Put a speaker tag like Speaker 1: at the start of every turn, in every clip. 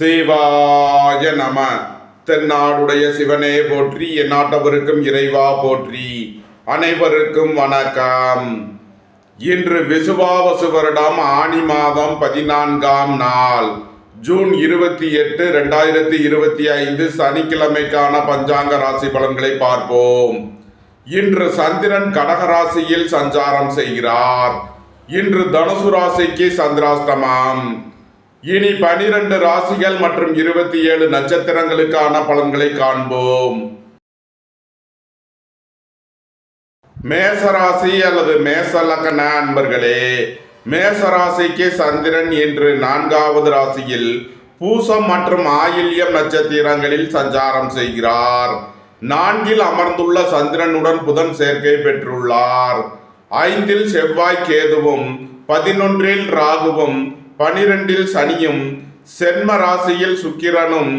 Speaker 1: சிவாய நம. தென்னாடுடைய சிவனே போற்றி, எந்நாட்டவருக்கும் இறைவா போற்றி. அனைவருக்கும் வணக்கம். இன்று விசுவாவசு வருடம் ஆனி மாதம் 14ஆம் நாள், ஜூன் 28, 2025 சனிக்கிழமைக்கான பஞ்சாங்க ராசி பலன்களை பார்ப்போம். இன்று சந்திரன் கடகராசியில் சஞ்சாரம் செய்கிறார். இன்று தனுசு ராசிக்கு சந்திராஷ்டமம். இனி 12 ராசிகள் மற்றும் 27 நட்சத்திரங்களுக்கான பலன்களை காண்போம். மேசராசி அல்லது மேச லக்ன அன்பர்களே, மேசராசிக்கு சந்திரன் இன்று 4வது ராசியில் பூசம் மற்றும் ஆயில்யம் நட்சத்திரங்களில் சஞ்சாரம் செய்கிறார். 4இல் அமர்ந்துள்ள சந்திரனுடன் புதன் சேர்க்கை பெற்றுள்ளார். 5இல் செவ்வாய் கேதுவும், 11இல் ராகுவும், 12இல் சனியும், சென்ம ராசியில் சுக்கிரனும்,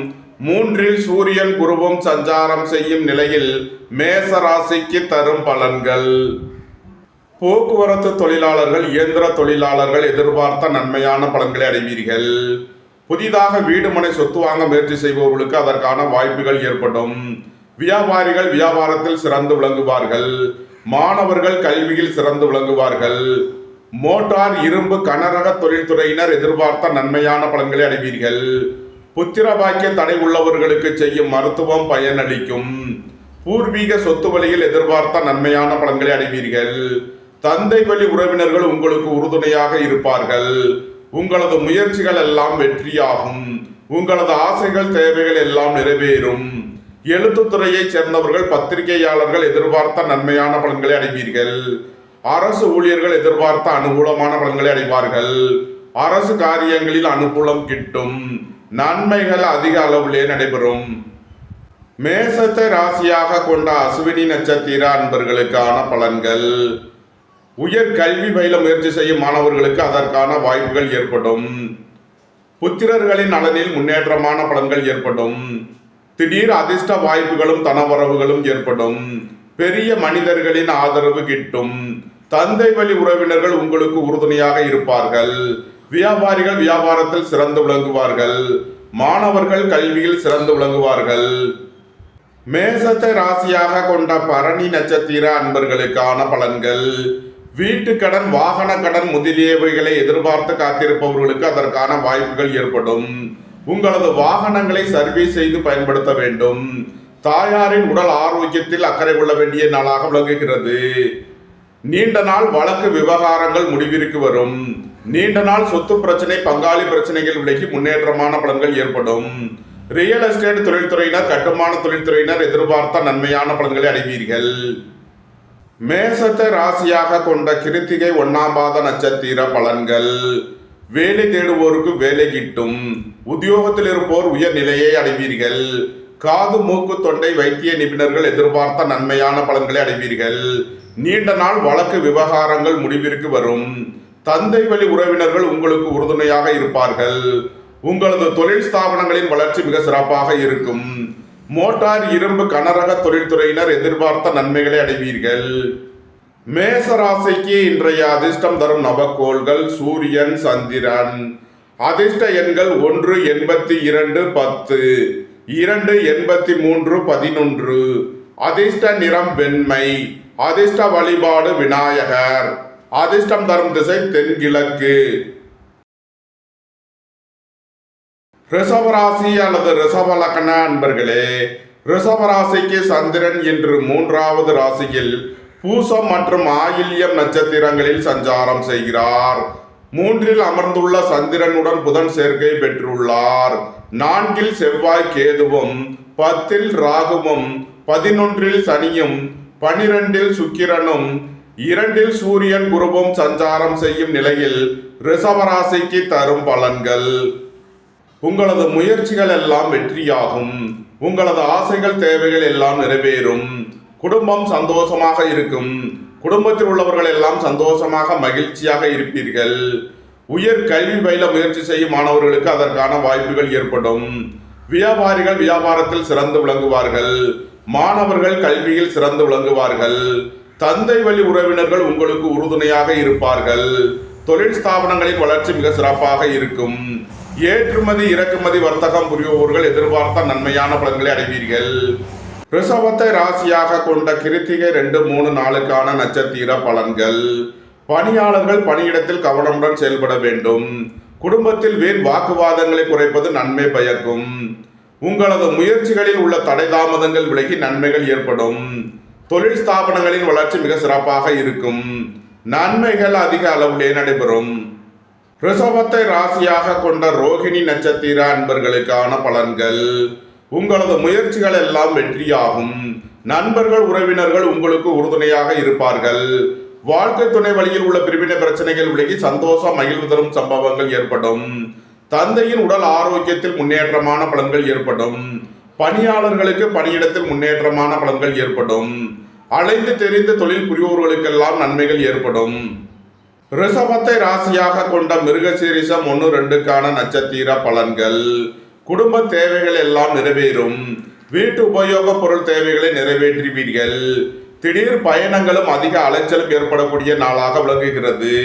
Speaker 1: 3இல் சூரியன் குருவும் சஞ்சாரம் செய்யும் நிலையில் மேச ராசிக்கு தரும் பலன்கள். போக்குவரத்து தொழிலாளர்கள், இயந்திர தொழிலாளர்கள் எதிர்பார்த்த நன்மையான பலன்களை அடைவீர்கள். புதிதாக வீடு மனை சொத்து வாங்க முயற்சி செய்பவர்களுக்கு அதற்கான வாய்ப்புகள் ஏற்படும். வியாபாரிகள் வியாபாரத்தில் சிறந்து விளங்குவார்கள். மாணவர்கள் கல்வியில் சிறந்து விளங்குவார்கள். மோட்டார், இரும்பு, கனரக தொழில்துறையினர் எதிர்பார்த்த நன்மையான பலன்களை அடைவீர்கள். புத்திர பாக்கிய தடை உள்ளவர்களுக்கு செய்யும் மருத்துவம் பயனளிக்கும். பூர்வீக சொத்து வழியில் எதிர்பார்த்த நன்மையான பலன்களை அடைவீர்கள். தந்தை வழி உறவினர்கள் உங்களுக்கு உறுதுணையாக இருப்பார்கள். உங்களது முயற்சிகள் எல்லாம் வெற்றியாகும். உங்களது ஆசைகள், தேவைகள் எல்லாம் நிறைவேறும். எழுத்துத்துறையைச் சேர்ந்தவர்கள், பத்திரிகையாளர்கள் எதிர்பார்த்த நன்மையான பலன்களை அடைவீர்கள். அரசு ஊழியர்கள் எதிர்பார்த்த அனுகூலமான பலன்களை அடைவார்கள். அரசு காரியங்களில் அனுகூலம் கிட்டும். நன்மைகள் அதிக அளவிலே நடைபெறும். மேசத்தை ராசியாக கொண்ட அசுவினி நட்சத்திர அன்பர்களுக்கான பலன்கள். உயர் கல்வி பயில முயற்சி செய்யும் மாணவர்களுக்கு அதற்கான வாய்ப்புகள் ஏற்படும். புத்திரர்களின் நலனில் முன்னேற்றமான பலன்கள் ஏற்படும். திடீர் அதிர்ஷ்ட வாய்ப்புகளும் தனவரவுகளும் ஏற்படும். பெரிய மனிதர்களின் ஆதரவு கிட்டும். தந்தை வழி உறவினர்கள் உங்களுக்கு உறுதுணையாக இருப்பார்கள். வியாபாரிகள் வியாபாரத்தில் சிறந்து விளங்குவார்கள். மாணவர்கள் கல்வியில் சிறந்து விளங்குவார்கள். மேசத்தை ராசியாக கொண்ட பரணி நட்சத்திர அன்பர்களுக்கான பலன்கள். வீட்டு கடன், வாகன கடன் முதலியவைகளை எதிர்பார்த்து காத்திருப்பவர்களுக்கு அதற்கான வாய்ப்புகள் ஏற்படும். உங்களது வாகனங்களை சர்வீஸ் செய்து பயன்படுத்த வேண்டும். தாயாரின் உடல் ஆரோக்கியத்தில் அக்கறை கொள்ள வேண்டிய நாளாக விளங்குகிறது. நீண்ட நாள் வழக்கு விவகாரங்கள் முடிவிற்கு வரும். நீண்ட நாள் சொத்து பிரச்சனை, பங்காளி பிரச்சனைகள் விலகி முன்னேற்றமான பலன்கள் ஏற்படும். ரியல் எஸ்டேட் தொழில்துறையினர், கட்டுமான தொழில்துறையினர் எதிர்பார்த்த நன்மையான பலன்களை அடைவீர்கள். மேசத்தை ராசியாக கொண்ட கிருத்திகை 1ஆம் பாத நட்சத்திர பலன்கள். வேலை தேடுவோருக்கு வேலை கிட்டும். உத்தியோகத்தில் இருப்போர் உயர் நிலையை அடைவீர்கள். காது, மூக்கு, தொண்டை வைத்திய நிபுணர்கள் எதிர்பார்த்த நன்மையான பலன்களை அடைவீர்கள். நீண்ட நாள் வழக்கு விவகாரங்கள் முடிவிற்கு வரும். தந்தை வழி உறவினர்கள் உங்களுக்கு உறுதுணையாக இருப்பார்கள். உங்களது தொழில் ஸ்தாபனங்களின் வளர்ச்சி மிக சிறப்பாக இருக்கும். மோட்டார், இரும்பு, கனரக தொழில்துறையினர் எதிர்பார்த்த நன்மைகளை அடைவீர்கள். மேச ராசிக்கு இன்றைய அதிர்ஷ்டம் தரும் நவக்கோள்கள் சூரியன், சந்திரன். அதிர்ஷ்ட எண்கள் 1, 82, 10, 2, 83, 11. அதிர்ஷ்ட நிறம் வெண்மை. அதிர்ஷ்ட வழிபாடு விநாயகர். அதிர்ஷ்டம் தரும் திசை தென்கிழக்கு. ரிஷபராசி அல்லது ரிஷப லக்ன அன்பர்களே, ரிஷபராசிக்கு சந்திரன் இன்று 3வது ராசியில் பூசம் மற்றும் ஆயில்யம் நட்சத்திரங்களில் சஞ்சாரம் செய்கிறார். 3இல் அமர்ந்துள்ள சந்திரனுடன் புதன் சேர்க்கை பெற்றுள்ளார். 4இல் செவ்வாய் கேதுவும், 10இல் ராகுவும், 11இல் சனியும், 12இல் சுக்கிரனும், 2இல் சூரியன் குருவும் சஞ்சாரம் செய்யும் நிலையில் ரிஷபராசிக்கு தரும் பலன்கள். உங்களது முயற்சிகள் எல்லாம் வெற்றியாகும். உங்களது ஆசைகள், தேவைகள் எல்லாம் நிறைவேறும். குடும்பம் சந்தோஷமாக இருக்கும். குடும்பத்தில் உள்ளவர்கள் எல்லாம் சந்தோஷமாக மகிழ்ச்சியாக இருப்பீர்கள். உயர் கல்வி பயில முயற்சி செய்யும் மாணவர்களுக்கு அதற்கான வாய்ப்புகள் ஏற்படும். வியாபாரிகள் வியாபாரத்தில் சிறந்து விளங்குவார்கள். மாணவர்கள் கல்வியில் சிறந்து விளங்குவார்கள். தந்தை வழி உறவினர்கள் உங்களுக்கு உறுதுணையாக இருப்பார்கள். தொழில் ஸ்தாபனங்களின் வளர்ச்சி மிக சிறப்பாக இருக்கும். ஏற்றுமதி இறக்குமதி வர்த்தகம் புரிபவர்கள் எதிர்பார்த்த நன்மையான பலன்களை அடைவீர்கள். ரிஷபத்தை ராசியாக கொண்ட கிருத்திகை 2, 3 நாளுக்கான நட்சத்திர பலன்கள். பணியாளர்கள் பணியிடத்தில் கவனமுடன் செயல்பட வேண்டும். குடும்பத்தில் வீண் வாக்குவாதங்களை குறைப்பது நன்மை பயக்கும். உங்களது முயற்சிகளில் உள்ள தடை தாமதங்கள் விலகி நன்மைகள் ஏற்படும். தொழில் ஸ்தாபனங்களின் வளர்ச்சி மிக சிறப்பாக இருக்கும். நன்மைகள் அதிக அளவிலே நடைபெறும். ரிஷபத்தை ராசியாக கொண்ட ரோகிணி நட்சத்திர அன்பர்களுக்கான பலன்கள். உங்களது முயற்சிகள் எல்லாம் வெற்றியாகும். நண்பர்கள் உறவினர்கள் உங்களுக்கு உறுதுணையாக இருப்பார்கள். வாழ்க்கை துணை வழியில் உள்ள பிரிவினை பிரச்சனைகள் விலகி சந்தோஷம் மகிழ்வு தரும் சம்பவங்கள் ஏற்படும். தந்தையின் உடல் ஆரோக்கியத்தில் முன்னேற்றமான பலன்கள் ஏற்படும். பணியாளர்களுக்கு பணியிடத்தில் முன்னேற்றமான பலன்கள் ஏற்படும். அலைந்து தெரிந்து தொழில் புரிவோர்களுக்கெல்லாம் நன்மைகள் ஏற்படும். ரிஷபத்தை ராசியாக கொண்ட மிருகசீரிஷம் 1, 2க்கான நட்சத்திர பலன்கள். குடும்ப தேவைகள் எல்லாம் நிறைவேறும். வீட்டு உபயோக பொருள் தேவைகளை நிறைவேற்றுவீர்கள். திடீர் பயணங்களும் அதிக அலைச்சலும் ஏற்படக்கூடிய நாளாக விளங்குகிறது.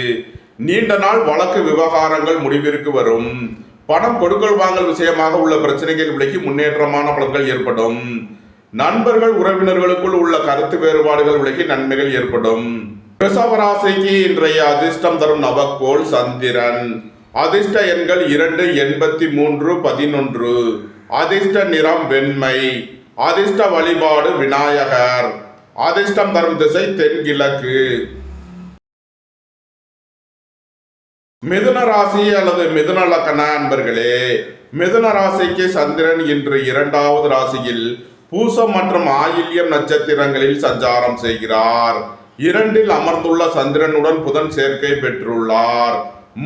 Speaker 1: நீண்ட நாள் வழக்கு விவகாரங்கள் முடிவிற்கு வரும். பணம் கொடுக்கல் வாங்கல் விஷயமாக உள்ள பிரச்சனைகள் விலகி முன்னேற்றமான பலன்கள் ஏற்படும். நண்பர்கள் உறவினர்களுக்குள் உள்ள கருத்து வேறுபாடுகள் விலகி நன்மைகள் ஏற்படும். ரிஷபராசிக்கு இன்றைய அதிர்ஷ்டம் தரும் நவக்கோள் சந்திரன். அதிர்ஷ்ட எண்கள் 2, 83, 11. அதிர்ஷ்ட நிறம் வெண்மை. அதிர்ஷ்ட வழிபாடு விநாயகர். அதிர்ஷ்டம் தரும் திசை தென்கிழக்கு. மிதுன ராசி அல்லது மிதுன லக்ன அன்பர்களே, மிதுன ராசிக்கு சந்திரன் இன்று 2வது ராசியில் பூசம் மற்றும் ஆயில்யம் நட்சத்திரங்களில் சஞ்சாரம் செய்கிறார். 2ல் அமர்ந்துள்ள சந்திரனுடன் புதன் சேர்க்கை பெற்றுள்ளார்.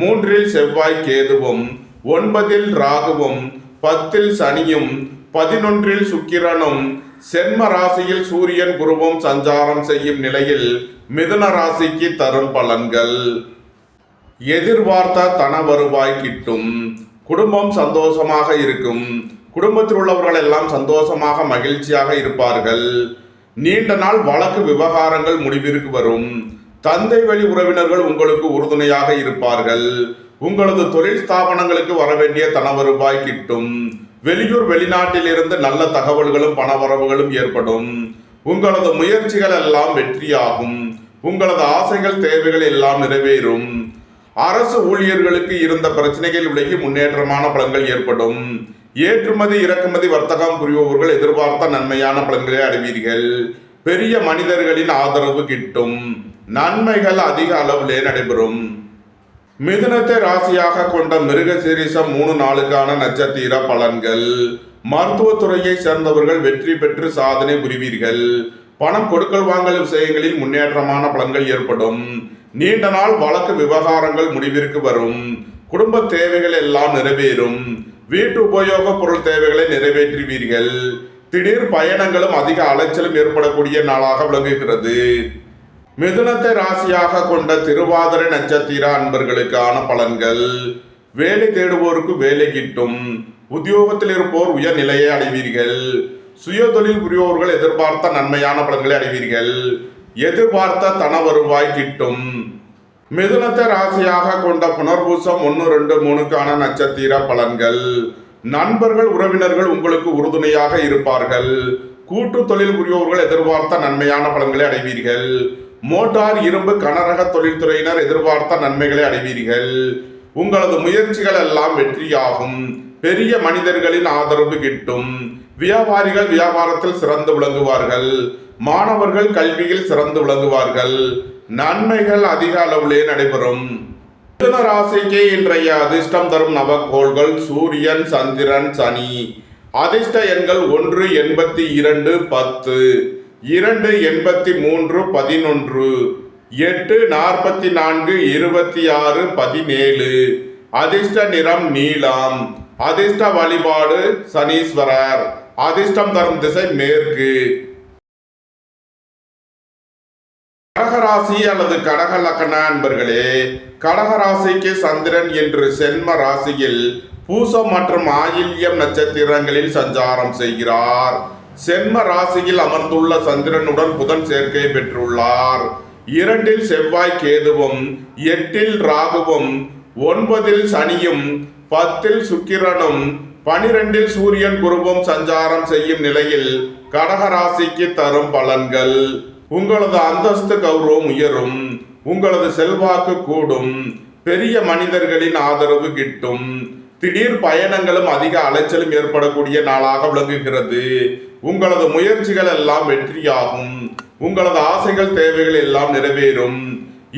Speaker 1: 3ல் செவ்வாய் கேதுவும், 9ல் ராகுவும், 10ல் சனியும், 11ல் சுக்கிரனும், சென்ம ராசியில் சூரியன் குருவும் சஞ்சாரம் செய்யும் நிலையில் மிதுன ராசிக்கு தரும் பலன்கள். எதிர்பார்த்த தன வருவாய் கிட்டும். குடும்பம் சந்தோஷமாக இருக்கும். குடும்பத்தில் உள்ளவர்கள் எல்லாம் சந்தோஷமாக மகிழ்ச்சியாக இருப்பார்கள். நீண்ட நாள் வழக்கு விவகாரங்கள் முடிவிற்கு வரும். தந்தை வழி உறவினர்கள் உங்களுக்கு உறுதுணையாக இருப்பார்கள். உங்களது தொழில் ஸ்தாபனங்களுக்கு வரவேண்டிய தன வருவாய் கிட்டும். வெளியூர் வெளிநாட்டில் இருந்து நல்ல தகவல்களும் பணவரவுகளும் ஏற்படும். உங்களது முயற்சிகள் எல்லாம் வெற்றியாகும். உங்களது ஆசைகள் தேவைகள் எல்லாம் நிறைவேறும். அரசு ஊழியர்களுக்கு இருந்த பிரச்சனைகள் விலகி முன்னேற்றமான பலன்கள் ஏற்படும். ஏற்றுமதி இறக்குமதி வர்த்தகம் புரிபவர்கள் எதிர்பார்த்த நன்மையான பலன்களை அடைவீர்கள். பெரிய மனிதர்களின் ஆதரவு கிட்டும். நன்மைகள் அதிக அளவிலே நடைபெறும். மிதுனத்தை ராசியாக கொண்ட மிருகசீரிஷம் 3 நாளுக்கான நட்சத்திர பலன்கள். மருத்துவத்துறையை சேர்ந்தவர்கள் வெற்றி பெற்று சாதனை புரிவீர்கள். பணம் கொடுக்கல் வாங்கல் விஷயங்களில் முன்னேற்றமான பலன்கள் ஏற்படும். நீண்ட நாள் வழக்கு விவகாரங்கள் முடிவிற்கு வரும். குடும்ப தேவைகள் எல்லாம் நிறைவேறும். வீட்டு உபயோக பொருள் தேவைகளை நிறைவேற்றுவீர்கள். திடீர் பயணங்களும் அதிக அலைச்சலும் ஏற்படக்கூடிய நாளாக விளங்குகிறது. மிதுனத்தை ராசியாக கொண்ட திருவாதிரை நட்சத்திர அன்பர்களுக்கான பலன்கள். வேலை தேடுவோருக்கு வேலை கிட்டும். உத்தியோகத்தில் இருப்போர் உயர் நிலையை அடைவீர்கள். சுய தொழில் புரிவோர்கள் எதிர்பார்த்த நன்மையான பலன்களை அடைவீர்கள். எதிர்பார்த்த தன வருவாய் கிட்டும். மிதுனத்தை ராசியாக கொண்ட புனர்பூசம் 1, 2, 3க்கான நட்சத்திர பலன்கள். நண்பர்கள் உறவினர்கள் உங்களுக்கு உறுதுணையாக இருப்பார்கள். கூட்டு தொழில் புரிவோர்கள் எதிர்பார்த்த நன்மையான பலன்களை அடைவீர்கள். மோட்டார் இரும்பு கனரக தொழில்துறையினர் எதிர்பார்த்த நன்மைகளை அடைவீர்கள். உங்களது முயற்சிகள் எல்லாம் வெற்றியாகும். பெரிய மனிதர்களின் ஆதரவு கிட்டும். வியாபாரிகள் வியாபாரத்தில் சிறந்து விளங்குவார்கள். மாணவர்கள் கல்வியில் சிறந்து விளங்குவார்கள். நன்மைகள் அதிக அளவிலே நடைபெறும். மிதுன ராசிக்கு இன்றைய அதிர்ஷ்டம் தரும் நவக்கோள்கள் சூரியன், சந்திரன், சனி. அதிர்ஷ்ட எண்கள் 1, 82, 10, 2, 83, 11, 8, 44, 26, 17. அதிர்ஷ்ட நிறம் நீலம். அதிர்ஷ்ட வழிபாடு சனீஸ்வரர். அதிர்ஷ்டம் தரும் திசை மேற்கு. கடகராசி அல்லது கடக லக்ன அன்பர்களே, கடகராசிக்கு சந்திரன் என்று சென்ம ராசியில் பூசம் மற்றும் ஆயில்யம் நட்சத்திரங்களில் சஞ்சாரம் செய்கிறார். சென்ம ராசியில் அமர்ந்துள்ள சந்திரனுடன் புதன் சேர்க்கை பெற்றுள்ளார். 2ல் செவ்வாய் கேதுவும், 8ல் ராகுவும், 9ல் சனியும், 10ல் சுக்கிரனும் 12ல் சூரியன் குருவும் சஞ்சாரம் செய்யும் நிலையில் கடகராசிக்கு தரும் பலன்கள். உங்களது அந்தஸ்து கௌரவம் உயரும், உங்களது செல்வாக்கு கூடும், பெரிய மனிதர்களின் ஆதரவு கிட்டும், திடீர் பயணங்களும் அதிக அலைச்சலும் ஏற்படக்கூடிய நாளாக விளங்குகிறது. உங்களது முயற்சிகள் எல்லாம் வெற்றியாகும், உங்களது ஆசைகள் தேவைகள் எல்லாம் நிறைவேறும்.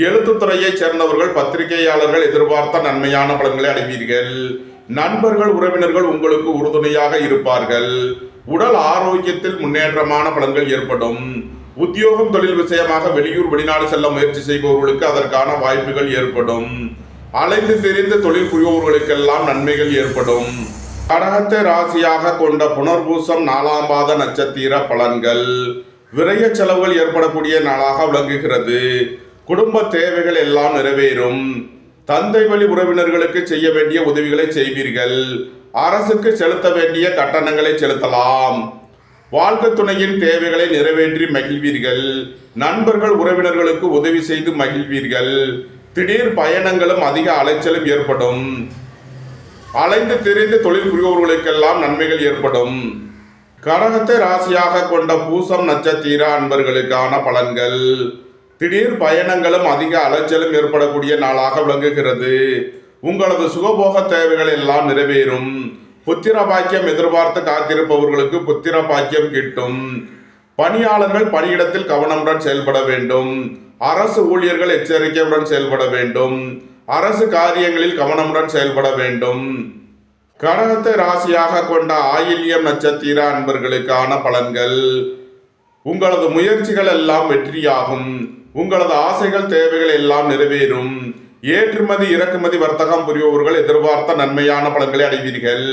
Speaker 1: எழுத்துத்துறையை சேர்ந்தவர்கள் பத்திரிகையாளர்கள் எதிர்பார்த்த நன்மையான பலன்களை அடைவீர்கள். நண்பர்கள் உறவினர்கள் உங்களுக்கு உறுதுணையாக இருப்பார்கள். உடல் ஆரோக்கியத்தில் முன்னேற்றமான பலன்கள் ஏற்படும். உத்தியோகம் தொழில் விஷயமாக வெளியூர் வெளிநாடு செல்ல முயற்சி செய்பவர்களுக்கு அதற்கான வாய்ப்புகள் ஏற்படும். அலைந்து திரிந்து தொழில் புரிபவர்களுக்கெல்லாம் நன்மைகள் ஏற்படும். கடகத்தை ராசியாக கொண்ட புனர்பூசம் 4ஆம் பாத நட்சத்திர பலன்கள். விரய செலவுகள் ஏற்படக்கூடிய நாளாக விளங்குகிறது. குடும்ப தேவைகள் எல்லாம் நிறைவேறும். தந்தை வழி உறவினர்களுக்கு செய்ய வேண்டிய உதவிகளை செய்வீர்கள். அரசுக்கு செலுத்த வேண்டிய கட்டணங்களை செலுத்தலாம். வாழ்க்கை துணையின் தேவைகளை நிறைவேற்றி மகிழ்வீர்கள். நண்பர்கள் உறவினர்களுக்கு உதவி செய்து மகிழ்வீர்கள். திடீர் பயணங்களும் அதிக அலைச்சலும் ஏற்படும். அலைந்து திரிந்து தொழில் புரிபவர்களுக்கெல்லாம் நன்மைகள் ஏற்படும். கடகத்தை ராசியாக கொண்ட பூசம் நட்சத்திர அன்பர்களுக்கான பலன்கள். திடீர் பயணங்களும் அதிக அலைச்சலும் ஏற்படக்கூடிய நாளாக விளங்குகிறது. உங்களது சுகபோக தேவைகள் எல்லாம் நிறைவேறும். புத்திர பாக்கியம் எதிர்பார்த்து காத்திருப்பவர்களுக்கு புத்திர பாக்கியம் கிட்டும். பணியாளர்கள் பணியிடத்தில் கவனமுடன் செயல்பட வேண்டும். அரசு ஊழியர்கள் எச்சரிக்கையுடன் செயல்பட வேண்டும். அரசு காரியங்களில் கவனமுடன் செயல்பட வேண்டும். கடகத்தை ராசியாக கொண்ட ஆயில்யம் நட்சத்திர அன்பர்களுக்கான பலன்கள். உங்களது முயற்சிகள் எல்லாம் வெற்றியாகும். உங்களது ஆசைகள் தேவைகள் எல்லாம் நிறைவேறும். ஏற்றுமதி இறக்குமதி வர்த்தகம் புரிபவர்கள் எதிர்பார்த்த நன்மையான பலன்களை அடைவீர்கள்.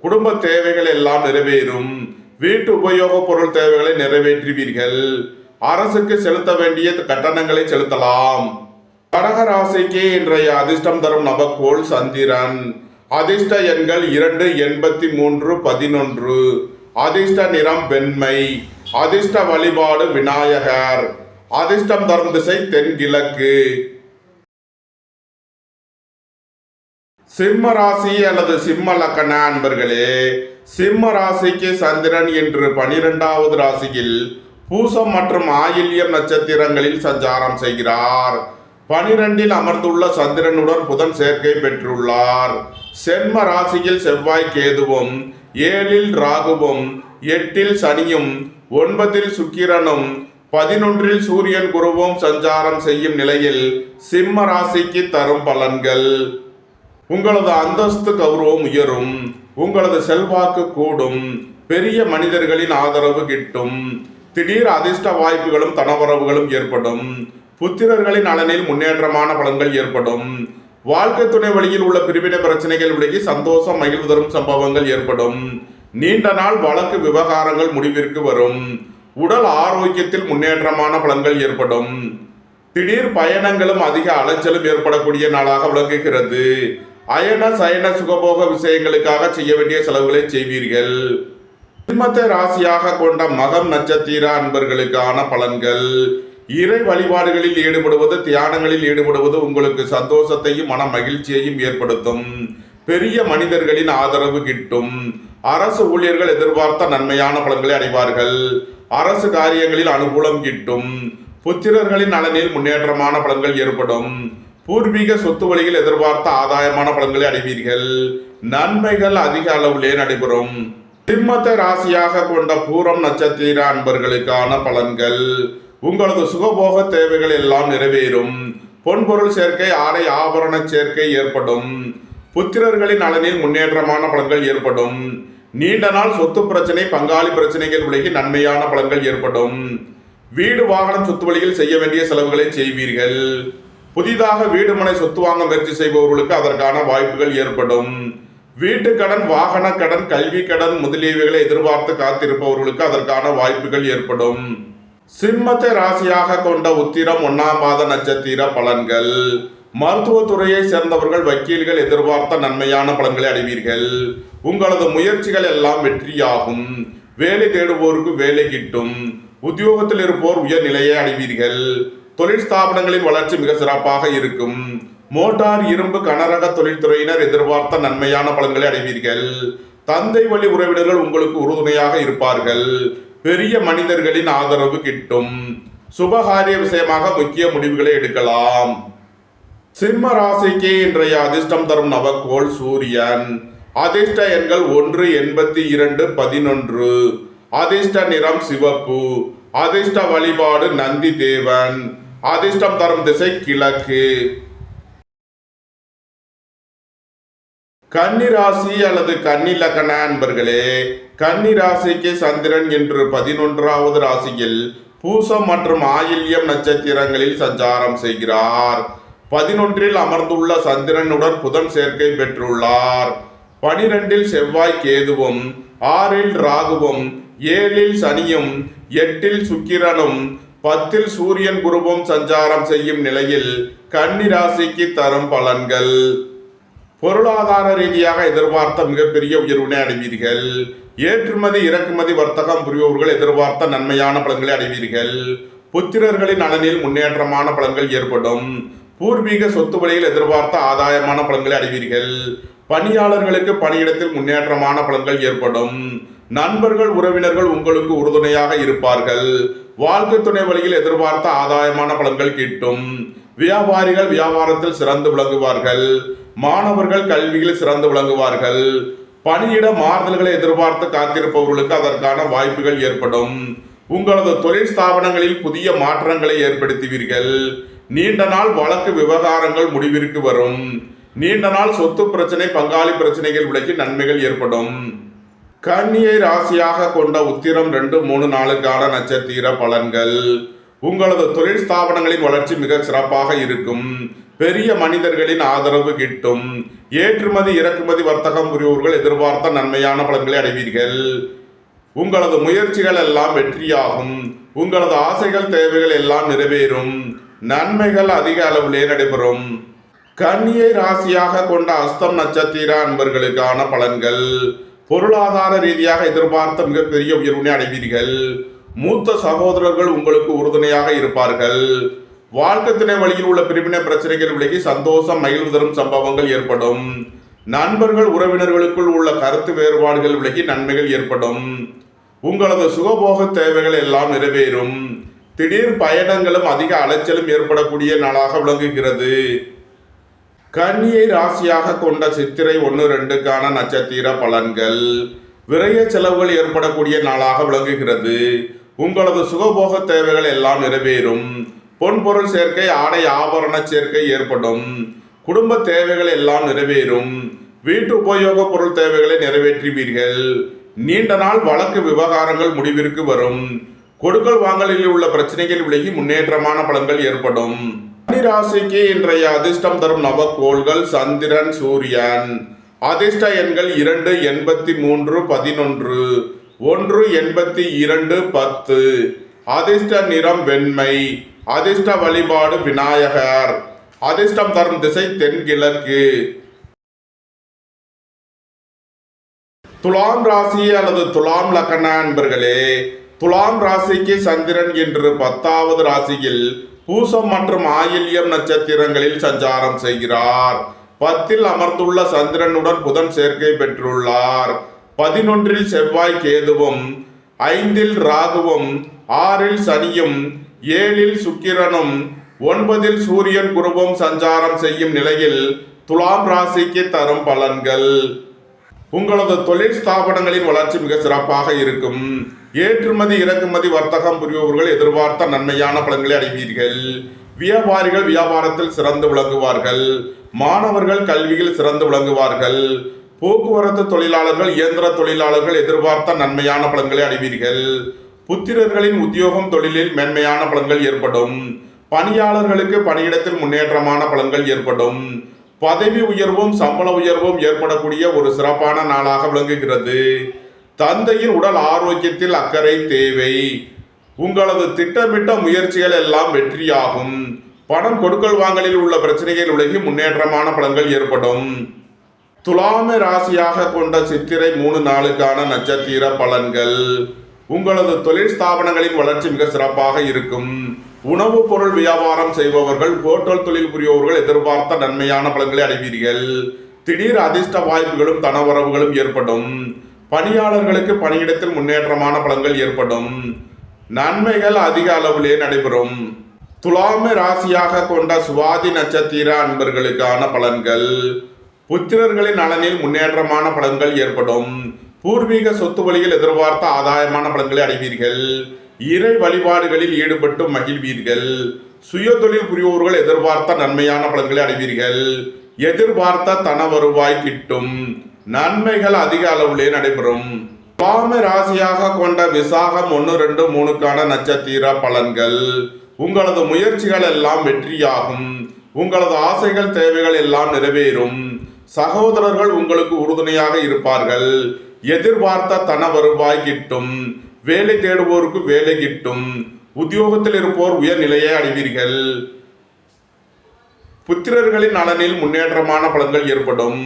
Speaker 1: குடும்ப தேவைகள் எல்லாம் நிறைவேறும். வீட்டு உபயோக பொருள் தேவைகளை நிறைவேற்றுவீர்கள். அரசுக்கு செலுத்த வேண்டிய கட்டணங்களை செலுத்தலாம். கடக ராசிக்கு இன்றைய அதிர்ஷ்டம் தரும் நபக்கோள் சந்திரன். அதிர்ஷ்ட எண்கள் 2, 83, 11. அதிர்ஷ்ட நிறம் வெண்மை. அதிர்ஷ்ட வழிபாடு விநாயகர். அதிர்ஷ்டம் தரும் திசை தென்கிழக்கு. சிம்ம ராசி அல்லது சிம்ம லக்கண அன்பர்களே, சிம்ம ராசிக்கு சந்திரன் இன்று 12வது ராசியில் பூசம் மற்றும் ஆயில்யம் நட்சத்திரங்களில் சஞ்சாரம் செய்கிறார். 12ல் அமர்ந்துள்ள சந்திரனுடன் புதன் சேர்க்கை பெற்றுள்ளார். செம்ம ராசியில் செவ்வாய் கேதுவும், 7ல் ராகுவும், 8ல் சனியும், 9ல் சுக்கிரனும், 11ல் சூரியன் குருவும் சஞ்சாரம் செய்யும் நிலையில் சிம்ம ராசிக்கு தரும் பலன்கள். உங்களது அந்தஸ்து கௌரவம் உயரும். உங்களது செல்வாக்கு கூடும். பெரிய மனிதர்களின் ஆதரவு கிட்டும். திடீர் அதிர்ஷ்ட வாய்ப்புகளும் தனவரவுகளும் ஏற்படும். புத்திரர்களின் நலனில் முன்னேற்றமான பலன்கள் ஏற்படும். வாழ்க்கை துணை வழியில் உள்ள பிரிவினை பிரச்சனைகள் விலகி சந்தோஷம் மகிழ்வு தரும் சம்பவங்கள் ஏற்படும். நீண்ட நாள் வழக்கு விவகாரங்கள் முடிவிற்கு வரும். உடல் ஆரோக்கியத்தில் முன்னேற்றமான பலன்கள் ஏற்படும். திடீர் பயணங்களும் அதிக அலைச்சலும் ஏற்படக்கூடிய நாளாக விளங்குகிறது. அயன சயன சுகபோக விஷயங்களுக்காக செய்ய வேண்டிய செலவுகளை செய்வீர்கள். சிம்மத்தை ராசியாக கொண்ட மகம் நட்சத்திர அன்பர்களுக்கான பலன்கள். இறை வழிபாடுகளில் ஈடுபடுவது, தியானங்களில் ஈடுபடுவது உங்களுக்கு சந்தோஷத்தையும் மன மகிழ்ச்சியையும் ஏற்படுத்தும். பெரிய மனிதர்களின் ஆதரவு கிட்டும். அரசு ஊழியர்கள் எதிர்பார்த்த நன்மையான பலன்களை அடைவார்கள். அரசு காரியங்களில் அனுகூலம் கிட்டும். புத்திரர்களின் நலனில் முன்னேற்றமான பலன்கள் ஏற்படும். பூர்வீக சொத்து வழியில் எதிர்பார்த்த ஆதாயமான பலன்களை அடைவீர்கள். நன்மைகள் அதிக அளவிலே நடைபெறும். சிம்மத்தை ராசியாக கொண்ட பூரம் நட்சத்திர அன்பர்களுக்கான பலன்கள். உங்களது சுகபோக தேவைகள் எல்லாம் நிறைவேறும். பொன்பொருள் சேர்க்கை, ஆடை ஆபரண சேர்க்கை ஏற்படும். புத்திரர்களின் நலனில் முன்னேற்றமான பலன்கள் ஏற்படும். நீண்ட நாள் சொத்து பிரச்சனை, பங்காளி பிரச்சனைகள் விலகி நன்மையான பலன்கள் ஏற்படும். வீடு வாகனம் சொத்து வழியில் செய்ய வேண்டிய செலவுகளை செய்வீர்கள். புதிதாக வீடு மனை சொத்து வாங்க முயற்சி செய்பவர்களுக்கு அதற்கான வாய்ப்புகள் ஏற்படும். வீட்டு கடன், வாகன கடன், கல்வி கடன் முதலியவைகளை எதிர்பார்த்து காத்திருப்பவர்களுக்கு அதற்கான வாய்ப்புகள் ஏற்படும். சிம்மத்தை ராசியாக கொண்ட உத்திரம் 1ஆம் பாத நட்சத்திர பலன்கள். மருத்துவத்துறையை சேர்ந்தவர்கள், வக்கீல்கள் எதிர்பார்த்த நன்மையான பலன்களை அடைவீர்கள். உங்களது முயற்சிகள் எல்லாம் வெற்றியாகும். வேலை தேடுவோருக்கு வேலை கிட்டும். உத்தியோகத்தில் இருப்போர் உயர்நிலையை அடைவீர்கள். தொழில் ஸ்தாபனங்களின் வளர்ச்சி மிக சிறப்பாக இருக்கும். மோட்டார் இரும்பு கனரக தொழில்துறையினர் எதிர்பார்த்த நன்மையான பலன்களை அடைவீர்கள். தந்தை வழி உறவினர்கள் உங்களுக்கு உறுதுணையாக இருப்பார்கள். பெரிய மனிதர்களின் ஆதரவு கிட்டும். சுபகாரிய விஷயமாக முக்கிய முடிவுகளை எடுக்கலாம். சிம்ம ராசிக்கு இன்றைய அதிர்ஷ்டம் தரும் நவக்கோள் சூரியன். அதிர்ஷ்ட எண்கள் 1, 82, 11. அதிர்ஷ்ட நிறம் சிவப்பு. அதிர்ஷ்ட வழிபாடு நந்தி தேவன். அதிர்ஷ்டம் தரும் திசை கிழக்கு. கன்னி ராசி அல்லது கன்னி லக்ன அன்பர்களே, கன்னி ராசிக்கு சந்திரன் இன்று 11வது ராசியில் பூசம் மற்றும் ஆயில்யம் நட்சத்திரங்களில் சஞ்சாரம் செய்கிறார். 11இல் அமர்ந்துள்ள சந்திரனுடன் புதன் சேர்க்கை பெற்றுள்ளார். 12இல் செவ்வாய் கேதுவும், 6இல் ராகுவும், 7இல் சனியும், 8இல் சுக்கிரனும், 10இல் சூரியன் குருவும் சஞ்சாரம் செய்யும் நிலையில் கன்னி ராசிக்கு தரும் பலன்கள். பொருளாதார ரீதியாக எதிர்பார்த்த மிகப்பெரிய உயர்வினை அடைவீர்கள். ஏற்றுமதி இறக்குமதி வர்த்தகம் புரிபவர்கள் எதிர்பார்த்த நன்மையான பலன்களை அடைவீர்கள். புத்திரர்களின் நலனில் முன்னேற்றமான பலன்கள் ஏற்படும். பூர்வீக சொத்து வழியில் எதிர்பார்த்த ஆதாயமான பலன்களை அடைவீர்கள். பணியாளர்களுக்கு பணியிடத்தில் முன்னேற்றமான பலன்கள் ஏற்படும். நண்பர்கள் உறவினர்கள் உங்களுக்கு உறுதுணையாக இருப்பார்கள். வாழ்க்கை துணை வழியில் எதிர்பார்த்த ஆதாயமான பலன்கள் கிட்டும். வியாபாரிகள் வியாபாரத்தில் சிறந்து விளங்குவார்கள். மாணவர்கள் கல்வியில் சிறந்து விளங்குவார்கள். பணியிட மாறுதல்களை எதிர்பார்த்து காத்திருப்பவர்களுக்கு அதற்கான வாய்ப்புகள் ஏற்படும். உங்களது தொழில் ஸ்தாபனங்களில் புதிய மாற்றங்களை ஏற்படுத்துவீர்கள். நீண்ட நாள் வழக்கு விவகாரங்கள் முடிவிற்கு வரும். நீண்ட நாள் சொத்து பிரச்சனை பங்காளி பிரச்சனைகள் விலகி நன்மைகள் ஏற்படும். கன்னியை ராசியாக கொண்ட உத்திரம் 2, 3 நாளுக்கான நட்சத்திர பலன்கள். உங்களது தொழில் ஸ்தாபனங்களின் வளர்ச்சி மிக சிறப்பாக இருக்கும். பெரிய மனிதர்களின் ஆதரவு கிட்டும். ஏற்றுமதி இறக்குமதி வர்த்தகம் புரிவோர்கள் எதிர்பார்த்த நன்மையான பலன்களை அடைவீர்கள். உங்களது முயற்சிகள் எல்லாம் வெற்றியாகும். உங்களது ஆசைகள் தேவைகள் எல்லாம் நிறைவேறும். நன்மைகள் அதிக அளவிலே நடைபெறும். கன்னியை ராசியாக கொண்ட அஸ்தம் நட்சத்திர அன்பர்களுக்கான பலன்கள். பொருளாதார ரீதியாக எதிர்பார்த்த மிகப்பெரிய உயர்வினை அடைவீர்கள். மூத்த சகோதரர்கள் உங்களுக்கு உறுதுணையாக இருப்பார்கள். வாழ்க்கை துணை வழியில் உள்ள பிரிவினை பிரச்சனைகள் விலகி சந்தோஷம் மகிழ்வு தரும் சம்பவங்கள் ஏற்படும். நண்பர்கள் உறவினர்களுக்குள் உள்ள கருத்து வேறுபாடுகள் விலகி நன்மைகள் ஏற்படும். உங்களது சுகபோக தேவைகள் எல்லாம் நிறைவேறும். திடீர் பயணங்களும் அதிக அலைச்சலும் ஏற்படக்கூடிய நாளாக விளங்குகிறது. கன்னியை ராசியாக கொண்ட சித்திரை 1, 2க்கான நட்சத்திர பலன்கள். விரைய செலவுகள் ஏற்படக்கூடிய நாளாக விளங்குகிறது. உங்களது சுகபோக தேவைகள் எல்லாம் நிறைவேறும். பொன்பொருள் சேர்க்கை ஆடை ஆபரண சேர்க்கை ஏற்படும். குடும்ப தேவைகள் எல்லாம் நிறைவேறும். வீட்டு உபயோக பொருள் தேவைகளை நிறைவேற்றுவீர்கள். நீண்ட நாள் வழக்கு விவகாரங்கள் முடிவிற்கு வரும். கொடுக்கல் வாங்கலில் உள்ள பிரச்சனைகள் விலகி முன்னேற்றமான பலன்கள் ஏற்படும். கன்னி ராசிக்கு இன்றைய அதிர்ஷ்டம் தரும் நவக்கோள்கள் சந்திரன் சூரியன். அதிர்ஷ்ட எண்கள் 2, 83, 11. 1, 82, 10. அதிர்ஷ்ட நிறம் வெண்மை. அதிர்ஷ்ட வழிபாடு விநாயகர். அதிர்ஷ்டம் தரும் திசை தென்கிழக்கு. துலாம் ராசி அல்லது துலாம் லக்ன அன்பர்களே, துலாம் ராசிக்கு சந்திரன் இன்று 10வது ராசியில் பூசம் மற்றும் ஆயில்யம் நட்சத்திரங்களில் சஞ்சாரம் செய்கிறார். 10இல் அமர்ந்துள்ள சந்திரனுடன் புதன் சேர்க்கை பெற்றுள்ளார். 11இல் செவ்வாய் கேதுவும், 5இல் ராகுவும், 6இல் சனியும், 7இல் சுக்கிரனும், 9இல் சூரியன் குருவும் சஞ்சாரம் செய்யும் நிலையில் துலாம் ராசிக்கு தரும் பலன்கள். உங்களது தொழில் ஸ்தாபனங்களின் வளர்ச்சி மிக சிறப்பாக இருக்கும். ஏற்றுமதி இறக்குமதி வர்த்தகம் புரிபவர்கள் எதிர்பார்த்த நன்மையான பலன்களை அடைவீர்கள். வியாபாரிகள் வியாபாரத்தில் சிறந்து விளங்குவார்கள். மாணவர்கள் கல்வியில் சிறந்து விளங்குவார்கள். போக்குவரத்து தொழிலாளர்கள் இயந்திர தொழிலாளர்கள் எதிர்பார்த்த நன்மையான பலன்களை அடைவீர்கள். புத்திரர்களின் உத்தியோகம் தொழிலில் மேன்மையான பலன்கள் ஏற்படும். பணியாளர்களுக்கு பணியிடத்தில் முன்னேற்றமான பலன்கள் ஏற்படும். பதவி உயர்வும் சம்பள உயர்வும் ஏற்படக்கூடிய ஒரு சிறப்பான நாளாக விளங்குகிறது. தந்தையின் உடல் ஆரோக்கியத்தில் அக்கறை தேவை. உங்களது திட்டமிட்ட முயற்சிகள் எல்லாம் வெற்றியாகும். பணம் கொடுக்கல் வாங்கலில் உள்ள பிரச்சனைகள் விலகி முன்னேற்றமான பலன்கள் ஏற்படும். துலாமை ராசியாக கொண்ட சித்திரை 3 நாளுக்கான நட்சத்திர பலன்கள். உங்களது தொழில் ஸ்தாபனங்களின் வளர்ச்சி மிக சிறப்பாக இருக்கும். உணவுப் பொருள் வியாபாரம் செய்பவர்கள், ஹோட்டல் தொழில் புரிபவர்கள் எதிர்பார்த்த நன்மையான பலன்களை அடைவீர்கள். திடீர் அதிர்ஷ்ட வாய்ப்புகளும் தனவரவுகளும் ஏற்படும். பணியாளர்களுக்கு பணியிடத்தில் முன்னேற்றமான பலன்கள் ஏற்படும். நன்மைகள் அதிக அளவிலே நடைபெறும். துலாம் ராசியாக கொண்ட சுவாதி நட்சத்திர அன்பர்களுக்கான பலன்கள். புத்திரர்களின் நலனில் முன்னேற்றமான பலன்கள் ஏற்படும். பூர்வீக சொத்து வழியில் எதிர்பார்த்த ஆதாயமான பலன்களை அடைவீர்கள். இறை வழிபாடுகளில் ஈடுபட்டு மகிழ்வீர்கள். சுய தொழில் புரிவோர்கள் எதிர்பார்த்த நன்மையான பலன்களை அடைவீர்கள். எதிர்பார்த்த தன வருவாய் கிட்டும். நன்மைகள் அதிக அளவிலே நடைபெறும். துலாம் ராசியாக கொண்ட விசாகம் 1, 2, 3க்கான நட்சத்திர பலன்கள். உங்களது முயற்சிகள் எல்லாம் வெற்றியாகும். உங்களது ஆசைகள் தேவைகள் எல்லாம் நிறைவேறும். சகோதரர்கள் உங்களுக்கு உறுதுணையாக இருப்பார்கள். எதிர்பார்த்த தன வருவாய் கிட்டும். வேலை தேடுவோருக்கு வேலை கிட்டும். உத்தியோகத்தில் இருப்போர் உயர்நிலையை அடைவீர்கள். புத்திரர்களின் நலனில் முன்னேற்றமான பலன்கள் ஏற்படும்.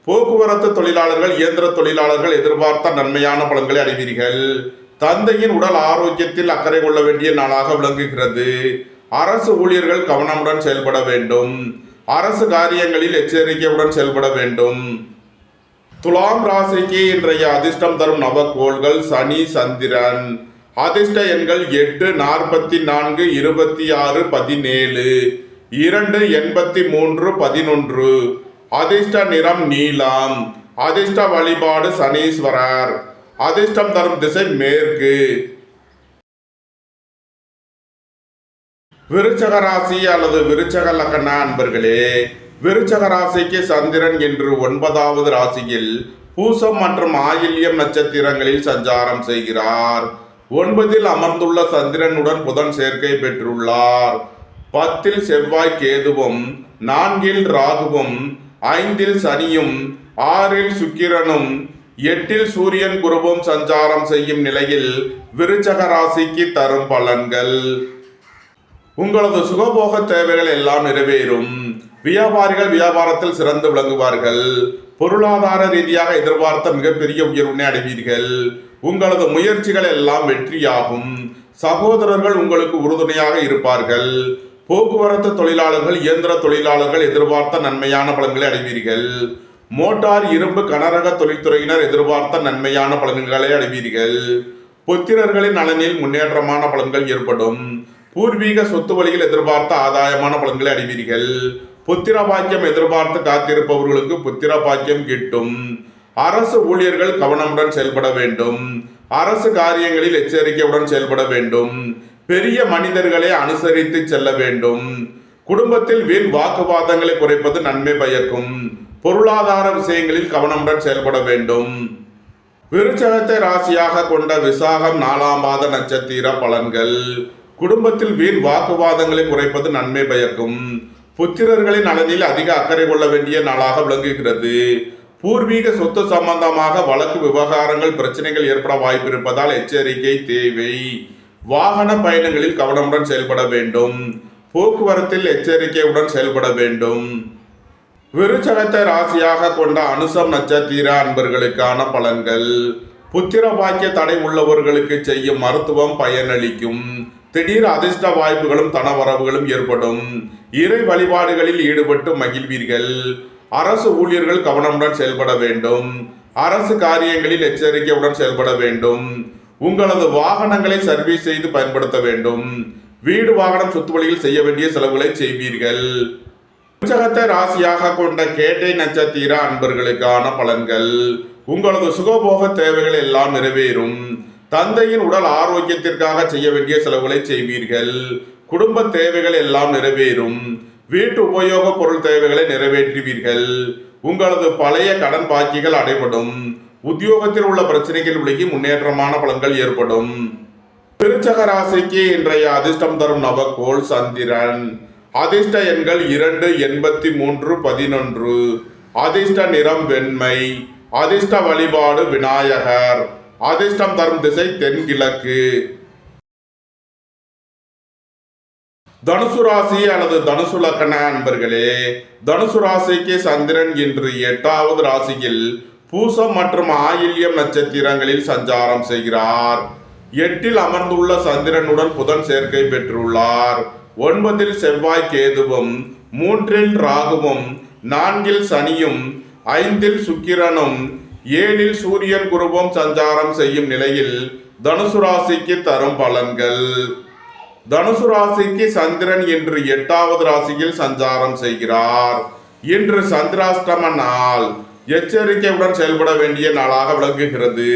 Speaker 1: போக்குவரத்து தொழிலாளர்கள், இயந்திர தொழிலாளர்கள் எதிர்பார்த்த நன்மையான பலன்களை அடைவீர்கள். தந்தையின் உடல் ஆரோக்கியத்தில் அக்கறை கொள்ள வேண்டிய நாளாக விளங்குகிறது. அரசு ஊழியர்கள் கவனமுடன் செயல்பட வேண்டும். அரசு காரியங்களில் எச்சரிக்கையுடன் செயல்பட வேண்டும். துலாம் ராசிக்கு இன்றைய அதிர்ஷ்டம் தரும் நவக்கோள்கள் சனி, சந்திரன். அதிர்ஷ்ட எண்கள் 8, 44, 26, 17, 2, 83, 11. அதிர்ஷ்ட நிறம் நீலம். அதிர்ஷ்ட வழிபாடு சனீஸ்வரர். அதிர்ஷ்டம் தரும் திசை மேற்கு. விருச்சக ராசி அல்லது விருச்சக லக்ன அன்பர்களே, விருச்சக ராசிக்கு சந்திரன் என்று 9வது ராசியில் பூசம் மற்றும் ஆயில்யம் நட்சத்திரங்களில் சஞ்சாரம் செய்கிறார். 9ல் அமர்ந்துள்ள சந்திரனுடன் புதன் சேர்க்கை பெற்றுள்ளார். 10ல் செவ்வாய் கேதுவும், 4ல் ராகுவும், 5ல் சனியும், 6ல் சுக்கிரனும், 8ல் சூரியன் குருவும் சஞ்சாரம் செய்யும் நிலையில் விருச்சக ராசிக்கு தரும் பலன்கள். உங்களது சுகபோக தேவைகள் எல்லாம் நிறைவேறும். வியாபாரிகள் வியாபாரத்தில் சிறந்து விளங்குவார்கள். பொருளாதார ரீதியாக எதிர்பார்த்த மிகப்பெரிய உயர்வினை அடைவீர்கள். உங்களது முயற்சிகள் எல்லாம் வெற்றியாகும். சகோதரர்கள் உங்களுக்கு உறுதுணையாக இருப்பார்கள். போக்குவரத்து தொழிலாளர்கள், இயந்திர தொழிலாளர்கள் எதிர்பார்த்த நன்மையான பலன்களை அடைவீர்கள். மோட்டார், இரும்பு, கனரக தொழில்துறையினர் எதிர்பார்த்த நன்மையான பலன்களை அடைவீர்கள். புத்திரர்களின் நலனில் முன்னேற்றமான பலன்கள் ஏற்படும். பூர்வீக சொத்து வழியில் எதிர்பார்த்த ஆதாயமான பலன்களை அடைவீர்கள். புத்திர பாக்கியம் எதிர்பார்த்து காத்திருப்பவர்களுக்கு புத்திர பாக்கியம் கிட்டும். அரசு ஊழியர்கள் கவனமுடன் செயல்பட வேண்டும். அரசு காரியங்களில் எச்சரிக்கையுடன் செயல்பட வேண்டும். பெரிய மனிதர்களை அனுசரித்து செல்ல வேண்டும். குடும்பத்தில் வீண் வாக்குவாதங்களை குறைப்பது நன்மை பயக்கும். பொருளாதார விஷயங்களில் கவனமுடன் செயல்பட வேண்டும். விருச்சகத்தை ராசியாக கொண்ட விசாகம் 4ஆம் பாத நட்சத்திர பலன்கள். குடும்பத்தில் வீண் வாக்குவாதங்களை குறைப்பது நன்மை பயக்கும். புத்திரர்களின் நலனில் அதிக அக்கறை கொள்ள வேண்டிய நாளாக விளங்குகிறது. பூர்வீக சொத்து சம்பந்தமாக வழக்கு விவகாரங்கள் பிரச்சனைகள் ஏற்பட வாய்ப்பு இருப்பதால் எச்சரிக்கை தேவை. வாகன பயணங்களில் கவனமுடன் செயல்பட வேண்டும். போக்குவரத்தில் எச்சரிக்கையுடன் செயல்பட வேண்டும். விருச்சகத்தை ராசியாக கொண்ட அனுசம் நட்சத்திர அன்பர்களுக்கான பலன்கள். புத்திர பாக்கிய தடை உள்ளவர்களுக்கு செய்யும் மருத்துவம் பயனளிக்கும். திடீர் அதிர்ஷ்ட வாய்ப்புகளும் தனவரவுகளும் ஏற்படும். இறை வழிபாடுகளில் ஈடுபட்டு மகிழ்வீர்கள். அரசு ஊழியர்கள் கவனமுடன் செயல்பட வேண்டும். அரசு காரியங்களில் எச்சரிக்கையுடன் செயல்பட வேண்டும். உங்களது வாகனங்களை சர்வீஸ் செய்து பயன்படுத்த வேண்டும். வீடு, வாகனம், சொத்து வழியில் செய்ய வேண்டிய செலவுகளை செய்வீர்கள். விருச்சகத்தை ராசியாக கொண்ட கேட்டை நட்சத்திர அன்பர்களுக்கான பலன்கள். உங்களது சுகபோக தேவைகள் எல்லாம் நிறைவேறும். தந்தையின் உடல் ஆரோக்கியத்திற்காக செய்ய வேண்டிய செலவுகளை செய்வீர்கள். குடும்ப தேவைகள் எல்லாம் நிறைவேறும். வீட்டு உபயோக பொருள் தேவைகளை நிறைவேற்றுவீர்கள். உங்களது பழைய கடன் பாக்கிகள் அடைபடும். உத்தியோகத்தில் உள்ள பிரச்சனைகள் விலகி முன்னேற்றமான பலன்கள் ஏற்படும். விருச்சக ராசிக்கு இன்றைய அதிர்ஷ்டம் தரும் நவக்கோள் சந்திரன். அதிர்ஷ்ட எண்கள் 2, 83, 11. அதிர்ஷ்ட நிறம் வெண்மை. அதிர்ஷ்ட வழிபாடு விநாயகர். அதிர்ஷ்டம் தரும் திசை தென்கிழக்கு. தனுசு ராசி அல்லது தனுசு லக்ன அன்பர்களே, தனுசு ராசிக்கு சந்திரன் இன்று 8வது ராசியில் பூசம் மற்றும் ஆயில்யம் நட்சத்திரங்களில் சஞ்சாரம் செய்கிறார். 8ல் அமர்ந்துள்ள சந்திரனுடன் புதன் சேர்க்கை பெற்றுள்ளார். 9ல் செவ்வாய் கேதுவும், 3ல் ராகுவும், 4ல் சனியும், 5ல் சுக்கிரனும், 7ல் சூரியன் குருவும் சஞ்சாரம் செய்யும் நிலையில் தனுசு ராசிக்கு தரும் பலன்கள். தனுசு ராசிக்கு சந்திரன் இன்று 8வது ராசியில் சஞ்சாரம் செய்கிறார். இன்று சந்திராஷ்டம நாள். எச்சரிக்கையுடன் செயல்பட வேண்டிய நாளாக விளங்குகிறது.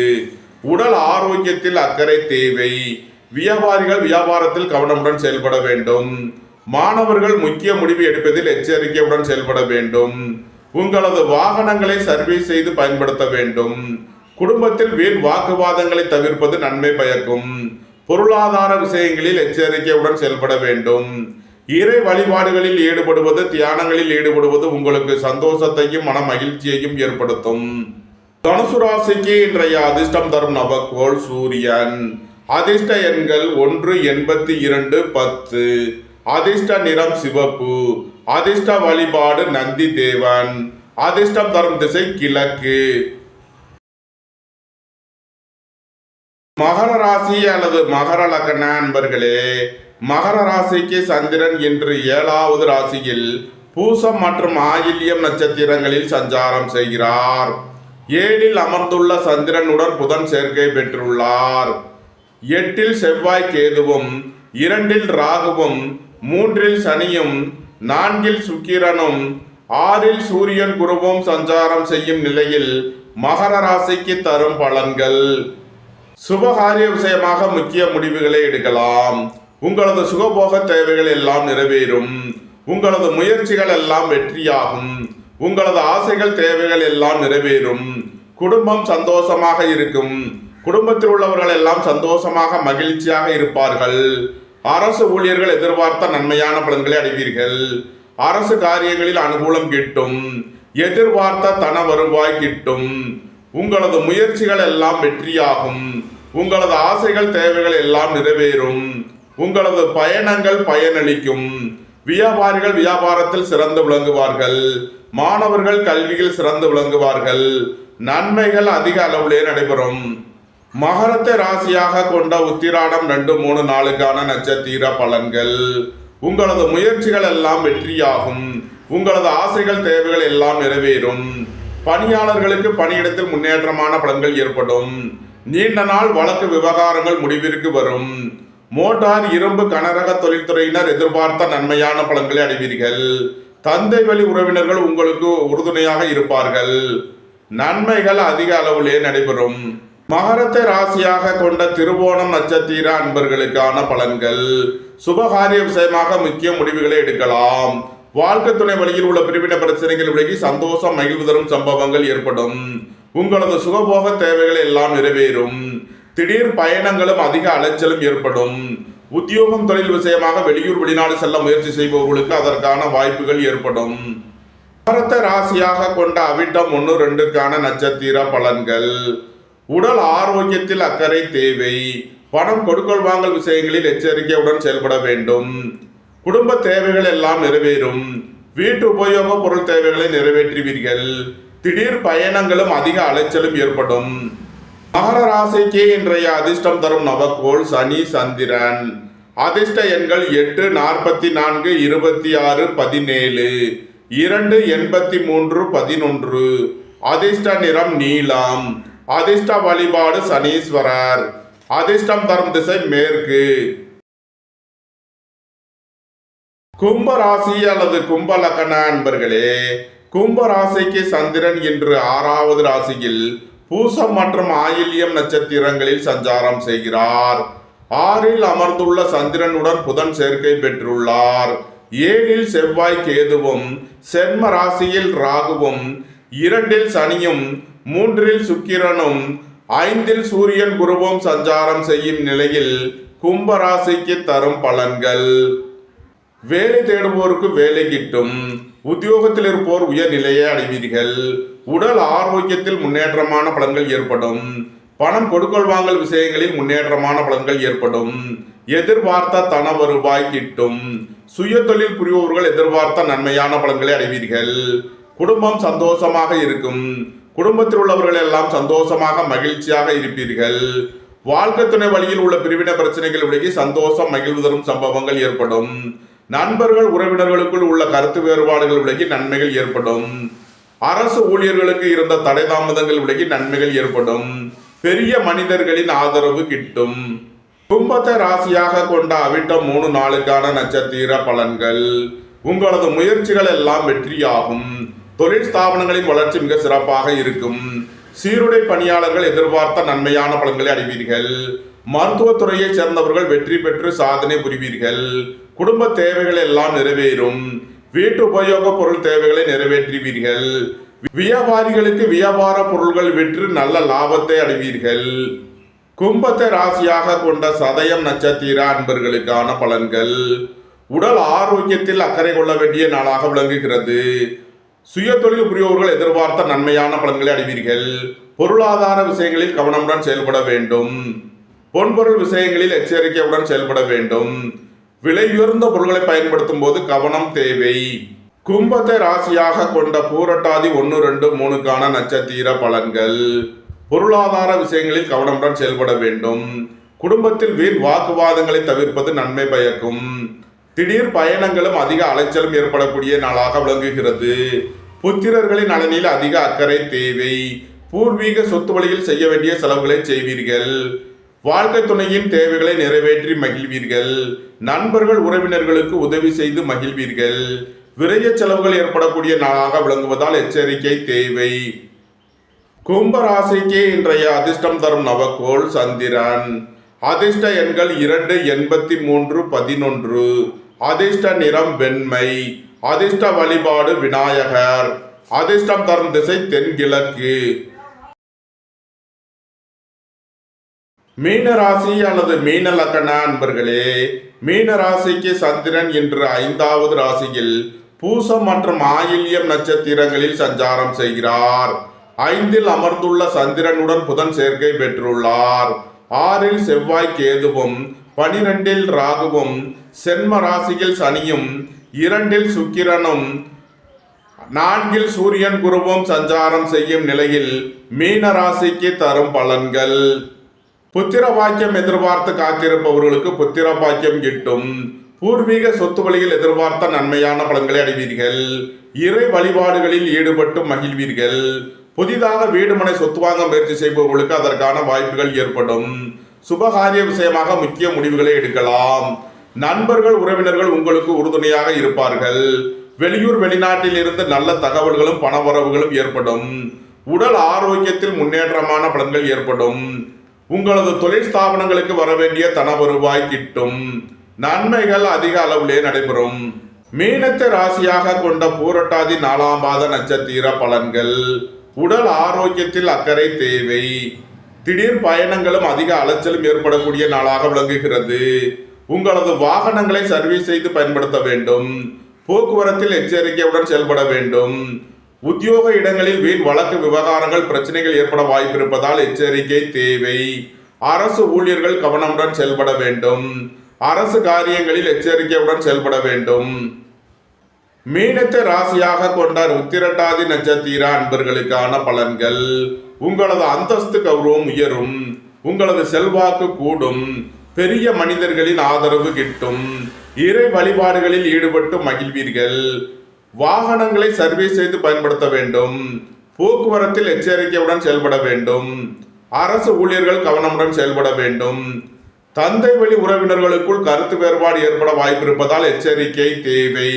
Speaker 1: உடல் ஆரோக்கியத்தில் அக்கறை தேவை. வியாபாரிகள் வியாபாரத்தில் கவனமுடன் செயல்பட வேண்டும். மாணவர்கள் முக்கிய முடிவு எடுப்பதில் எச்சரிக்கையுடன் செயல்பட வேண்டும். உங்களது வாகனங்களை சர்வீஸ் செய்து பயன்படுத்த வேண்டும். குடும்பத்தில் வீண் வாக்குவாதங்களை தவிர்ப்பது நன்மை பயக்கும். பொருளாதார விஷயங்களில் எச்சரிக்கையுடன் செயல்பட வேண்டும். இறை வழிபாடுகளில் ஈடுபடுவது, தியானங்களில் ஈடுபடுவது உங்களுக்கு சந்தோஷத்தையும் மன மகிழ்ச்சியையும் ஏற்படுத்தும். தனுசு ராசிக்கு இன்றைய அதிர்ஷ்டம் தரும் நவக்கோள் சூரியன். அதிர்ஷ்ட எண்கள் 1, 82, 10. அதிர்ஷ்ட நிறம் சிவப்பு. அதிர்ஷ்ட வழிபாடு நந்தி தேவன். அதிர்ஷ்டம் தரும் திசை கிழக்கு. மகர ராசி அல்லது மகர லக்ன அன்பர்களே, மகர ராசிக்கு சந்திரன் இன்று 7வது ராசியில் பூசம் மற்றும் ஆயில்யம் நட்சத்திரங்களில் சஞ்சாரம் செய்கிறார். 7ல் அமர்ந்துள்ள சந்திரனுடன் புதன் சேர்க்கை பெற்றுள்ளார். 8ல் செவ்வாய் கேதுவும், 2ல் ராகுவும், 3ல் சனியும், 4ல் சுக்கிரனும், 6ல் சூரியன் குருவும் சஞ்சாரம் செய்யும் நிலையில் மகர ராசிக்கு தரும் பலன்கள். சுபகாரிய விஷயமாக முக்கிய முடிவுகளை எடுக்கலாம். உங்களது சுகபோக தேவைகள் எல்லாம் நிறைவேறும். உங்களது முயற்சிகள் எல்லாம் வெற்றியாகும். உங்களது ஆசைகள் தேவைகள் எல்லாம் நிறைவேறும். குடும்பம் சந்தோஷமாக இருக்கும். குடும்பத்தில் உள்ளவர்கள் எல்லாம் சந்தோஷமாக மகிழ்ச்சியாக இருப்பார்கள். அரசு ஊழியர்கள் எதிர்பார்த்த நன்மையான பலன்களை அடைவீர்கள். அரசு காரியங்களில் அனுகூலம் கிட்டும். எதிர்பார்த்த தன வருவாய் கிட்டும். உங்களது முயற்சிகள் எல்லாம் வெற்றியாகும். உங்களது ஆசைகள் தேவைகள் எல்லாம் நிறைவேறும். உங்களது பயணங்கள் பயனளிக்கும். வியாபாரிகள் வியாபாரத்தில் சிறந்து விளங்குவார்கள். மாணவர்கள் கல்வியில் சிறந்து விளங்குவார்கள். நன்மைகள் அதிக அளவிலே நடைபெறும். மகரத்தை ராசியாக கொண்ட உத்திராடம் 2, 3 நாளுக்கான நட்சத்திர பலன்கள். உங்களது முயற்சிகள் எல்லாம் வெற்றியாகும். உங்களது ஆசைகள் தேவைகள் எல்லாம் நிறைவேறும். பணியாளர்களுக்கு பணியிடத்தில் முன்னேற்றமான பலன்கள் ஏற்படும். நீண்ட நாள் வழக்கு விவகாரங்கள் முடிவிற்கு வரும். மோட்டார், இரும்பு, கனரக தொழில்துறையினர் எதிர்பார்த்த நன்மையான பலன்களை அடைவீர்கள். தந்தை வழி உறவினர்கள் உங்களுக்கு உறுதுணையாக இருப்பார்கள். நன்மைகள் அதிக அளவிலே நடைபெறும். மகரத்தை ராசியாக கொண்ட திருவோணம் நட்சத்திர அன்பர்களுக்கான பலன்கள். சுபகாரிய விஷயமாக முக்கிய முடிவுகளை எடுக்கலாம். வாழ்க்கை துணை வழியில் உள்ள பிரிவின பிரச்சனைகள் விலகி சந்தோஷம் மகிழ்வு தரும் சம்பவங்கள் ஏற்படும். உங்களது சுகபோக தேவைகள் எல்லாம் நிறைவேறும். திடீர் பயணங்களும் அதிக அலைச்சலும் ஏற்படும். உத்தியோகம் தொழில் விஷயமாக வெளியூர் வெளிநாடு செல்ல முயற்சி செய்பவர்களுக்கு அதற்கான வாய்ப்புகள் ஏற்படும். மகரத்தை ராசியாக கொண்ட அவிட்டம் 1, 2க்கான நட்சத்திர பலன்கள். உடல் ஆரோக்கியத்தில் அக்கறை தேவை. பணம் கொடுக்கல் வாங்கல் விஷயங்களில் எச்சரிக்கையுடன் செயல்பட வேண்டும். குடும்ப தேவைகள் எல்லாம் நிறைவேறும். வீட்டு உபயோக பொருள் தேவைகளை நிறைவேற்றுவீர்கள். திடீர் பயணங்களும் அதிக அலைச்சலும் ஏற்படும். மகர ராசிக்கு இன்றைய அதிர்ஷ்டம் தரும் நவக்கோள் சனி சந்திரன். அதிர்ஷ்ட எண்கள் 8, 44, 26, 17, 2, 83, 11. அதிர்ஷ்ட நிறம் நீலம். அதிர்ஷ்ட வழிபாடு சனீஸ்வரர். அதிர்ஷ்டம் தரும் திசை மேற்கு. கும்ப ராசி அல்லது கும்ப லக்ன அன்பர்களே, கும்ப ராசிக்கு சந்திரன் இன்று 6வது ராசியில் பூசம் மற்றும் ஆயில்யம் நட்சத்திரங்களில் சஞ்சாரம் செய்கிறார். 6ல் அமர்ந்துள்ள சந்திரனுடன் புதன் சேர்க்கை பெற்றுள்ளார். 7ல் செவ்வாய் கேதுவும், சென்ம ராசியில் ராகுவும், 2ல் சனியும், 3ல் சுக்கிரனும், 5ல் சூரியன் குருவும் சஞ்சாரம் செய்யும் நிலையில் கும்ப ராசிக்கு தரும் பலன்கள். வேலை தேடுவோருக்கு வேலை கிட்டும். உத்தியோகத்தில் இருப்போர் உயர்நிலையை அடைவீர்கள். உடல் ஆரோக்கியத்தில் முன்னேற்றமான பலன்கள் ஏற்படும். பணம் கொடுக்கல் வாங்கல் விஷயங்களில் முன்னேற்றமான பலன்கள் ஏற்படும். எதிர்பார்த்த தன வருவாய் கிட்டும். சுய தொழில் புரிபவர்கள் எதிர்பார்த்த நன்மையான பலன்களை அடைவீர்கள். குடும்பம் சந்தோஷமாக இருக்கும். குடும்பத்தில் உள்ளவர்கள் எல்லாம் சந்தோஷமாக மகிழ்ச்சியாக இருப்பீர்கள். வாழ்க்கை துணை வழியில் உள்ள பிரிவினை பிரச்சனைகள் விலகி சந்தோஷம் மகிழ்வு தரும் சம்பவங்கள் ஏற்படும். நண்பர்கள் உறவினர்களுக்குள் உள்ள கருத்து வேறுபாடுகள் விலகி நன்மைகள் ஏற்படும். அரசு ஊழியர்களுக்கு இருந்த தடை தாமதங்கள் விலகி நன்மைகள் ஏற்படும். பெரிய மனிதர்களின் ஆதரவு கிட்டும். கும்பத்தை ராசியாக கொண்ட அவிட்டம் 3 நாளுக்கான நட்சத்திர பலன்கள். உங்களது முயற்சிகள் எல்லாம் வெற்றியாகும். தொழில் ஸ்தாபனங்களின் வளர்ச்சி மிக சிறப்பாக இருக்கும். சீருடை பணியாளர்கள் எதிர்பார்த்த நன்மையான பலன்களை அடைவீர்கள். மருத்துவத்துறையை சேர்ந்தவர்கள் வெற்றி பெற்று சாதனை புரிவீர்கள். குடும்ப தேவைகள் எல்லாம் நிறைவேறும். வீட்டு உபயோக பொருள் தேவைகளை நிறைவேற்றுவீர்கள். வியாபாரிகளுக்கு வியாபார பொருள்கள் விற்று நல்ல லாபத்தை அடைவீர்கள். கும்பத்தை ராசியாக கொண்ட சதயம் நட்சத்திர அன்பர்களுக்கான பலன்கள். உடல் ஆரோக்கியத்தில் அக்கறை கொள்ள வேண்டிய நாளாக விளங்குகிறது. சுய தொழில் புரியோர்கள் எதிர்பார்த்த நன்மையான பலன்களை அடைவீர்கள். பொருளாதார விஷயங்களில் கவனமுடன் செயல்பட வேண்டும். பொன்பொருள் விஷயங்களில் எச்சரிக்கையுடன் செயல்பட வேண்டும். விலை உயர்ந்த பொருட்களை பயன்படுத்தும் போது கவனம் தேவை. கும்பத்தை ராசியாக கொண்ட பூரட்டாதி 1, 2, 3க்கான நட்சத்திர பலன்கள். பொருளாதார விஷயங்களில் கவனமுடன் செயல்பட வேண்டும். குடும்பத்தில் வீண் வாக்குவாதங்களை தவிர்ப்பது நன்மை பயக்கும். திடீர் பயணங்களும் அதிக அலைச்சலும் ஏற்படக்கூடிய நாளாக விளங்குகிறது. புத்திரர்களின் நலனில் அதிக அக்கறை தேவை. பூர்வீக சொத்து வழியில் செய்ய வேண்டிய செலவுகளை செய்வீர்கள். வாழ்க்கை துணையின் தேவைகளை நிறைவேற்றி மகிழ்வீர்கள். நண்பர்கள் உறவினர்களுக்கு உதவி செய்து மகிழ்வீர்கள். விரைய செலவுகள் ஏற்படக்கூடிய நாளாக விளங்குவதால் எச்சரிக்கை தேவை. கும்பராசிக்கு இன்றைய அதிர்ஷ்டம் தரும் நவக்கோள் சந்திரன். அதிர்ஷ்ட எண்கள் 2, 83, 11. அதிர்ஷ்ட நிறம் வெண்மை. அதிர்ஷ்ட வழிபாடு விநாயகர். அதிர்ஷ்டம் தரும் திசை தென்கிழக்கு. மீன ராசி அல்லது மீன லக்கண அன்பர்களே, மீன ராசிக்கு சந்திரன் இன்று 5வது ராசியில் பூசம் மற்றும் ஆயில்யம் நட்சத்திரங்களில் சஞ்சாரம் செய்கிறார். 5ல் அமர்ந்துள்ள சந்திரனுடன் புதன் சேர்க்கை பெற்றுள்ளார். 6ல் செவ்வாய் கேதுவும் 12ல் ராகுவும் சென்ம ராசியில் சனியும் 2ல் சுக்கிரனும் 4ல் சூரியன் குருவும் சஞ்சாரம் செய்யும் நிலையில் மீன ராசிக்கு தரும் பலன்கள். புத்திர பாக்கியம் எதிர்பார்த்து காத்திருப்பவர்களுக்கு புத்திர பாக்கியம் கிட்டும். பூர்வீக சொத்து வழியில் எதிர்பார்த்த நன்மையான பலன்களை அடைவீர்கள். இறை வழிபாடுகளில் ஈடுபட்டு மகிழ்வீர்கள். புதிதாக வீடு மனை சொத்து வாங்க முயற்சி செய்பவர்களுக்கு அதற்கான வாய்ப்புகள் ஏற்படும். சுபகாரிய விஷயமாக முக்கிய முடிவுகளை எடுக்கலாம். நண்பர்கள் உறவினர்கள் உங்களுக்கு உறுதுணையாக இருப்பார்கள். வெளியூர் வெளிநாட்டில் இருந்து நல்ல தகவல்களும் பணவரவுகளும் ஏற்படும். உடல் ஆரோக்கியத்தில் முன்னேற்றமான பலன்கள் ஏற்படும். உங்களது தொழில் ஸ்தாபனங்களுக்கு வர வேண்டிய தன வருவாய் கிட்டும். நன்மைகள் அதிக அளவிலே நடைபெறும். மீனத்தை ராசியாக கொண்ட பூரட்டாதி 4ஆம் பாத நட்சத்திர பலன்கள். உடல் ஆரோக்கியத்தில் அக்கறை தேவை. திடீர் பயணங்களும் அதிக அலைச்சலும் ஏற்படக்கூடிய நாளாக விளங்குகிறது. உங்களது வாகனங்களை சர்வீஸ் செய்து பயன்படுத்த வேண்டும். போக்குவரத்தில் எச்சரிக்கையுடன் செயல்பட வேண்டும். உத்தியோக இடங்களில் வீண் வழக்கு விவகாரங்கள் பிரச்சனைகள் ஏற்பட வாய்ப்பு இருப்பதால் எச்சரிக்கை தேவை. அரசு ஊழியர்கள் கவனமுடன் செயல்பட வேண்டும். அரசு காரியங்களில் எச்சரிக்கையுடன் செயல்பட வேண்டும். மீனத்தை ராசியாக கொண்ட உத்திரட்டாதி நட்சத்திர அன்பர்களுக்கான பலன்கள். உங்களது அந்தஸ்து கௌரவம் உயரும். உங்களது செல்வாக்கு கூடும். பெரிய மனிதர்களின் ஆதரவு கிட்டும். இறை வழிபாடுகளில் ஈடுபட்டு மகிழ்வீர்கள். வாகனங்களை சர்வீஸ் செய்து பயன்படுத்த வேண்டும். போக்குவரத்தில் எச்சரிக்கையுடன் செயல்பட வேண்டும். அரசு ஊழியர்கள் கவனமுடன் செயல்பட வேண்டும். தந்தை வழி உறவினர்களுக்குள் கருத்து வேறுபாடு ஏற்பட வாய்ப்பு இருப்பதால் எச்சரிக்கை தேவை.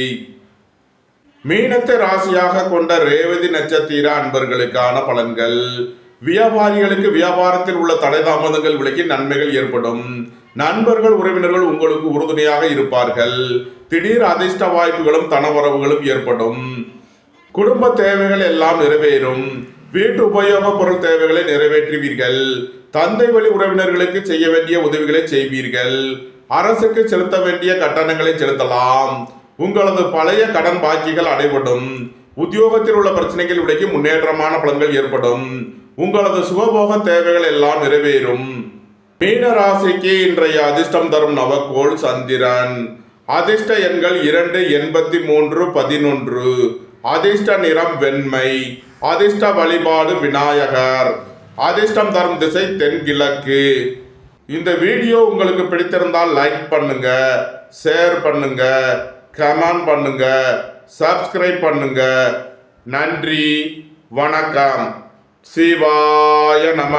Speaker 1: மீனத்தை ராசியாக கொண்ட ரேவதி நட்சத்திர அன்பர்களுக்கான பலன்கள். வியாபாரிகளுக்கு வியாபாரத்தில் உள்ள தடை தாமதங்கள் விலகி நன்மைகள் ஏற்படும். நண்பர்கள் உறவினர்கள் உங்களுக்கு உறுதுணையாக இருப்பார்கள். திடீர் அதிர்ஷ்ட வாய்ப்புகளும் தனவரவுகளும் ஏற்படும். குடும்ப தேவைகள் எல்லாம் நிறைவேறும். வீட்டு உபயோக பொருள் தேவைகளை நிறைவேற்றுவீர்கள். தந்தை வழி உறவினர்களுக்கு செய்ய வேண்டிய உதவிகளை செய்வீர்கள். அரசுக்கு செலுத்த வேண்டிய கட்டணங்களை செலுத்தலாம். உங்களது பழைய கடன் பாக்கிகள் அடைபடும். உத்தியோகத்தில் உள்ள பிரச்சனைகள் விலகி முன்னேற்றமான பலன்கள் ஏற்படும். உங்களது சுகபோக தேவைகள் எல்லாம் நிறைவேறும். மீன ராசிக்கு இன்றைய அதிர்ஷ்டம் தரும் நவக்கோள் சந்திரன். அதிர்ஷ்ட எண்கள் 2, 83, 11. அதிர்ஷ்ட நிறம் வெண்மை. அதிர்ஷ்ட வழிபாடு விநாயகர். அதிர்ஷ்டம் தரும் திசை தென்கிழக்கு. இந்த வீடியோ உங்களுக்கு பிடித்திருந்தால் லைக் பண்ணுங்க, ஷேர் பண்ணுங்க, கமெண்ட் பண்ணுங்க, சப்ஸ்கிரைப் பண்ணுங்க. நன்றி, வணக்கம். சிவாய நம.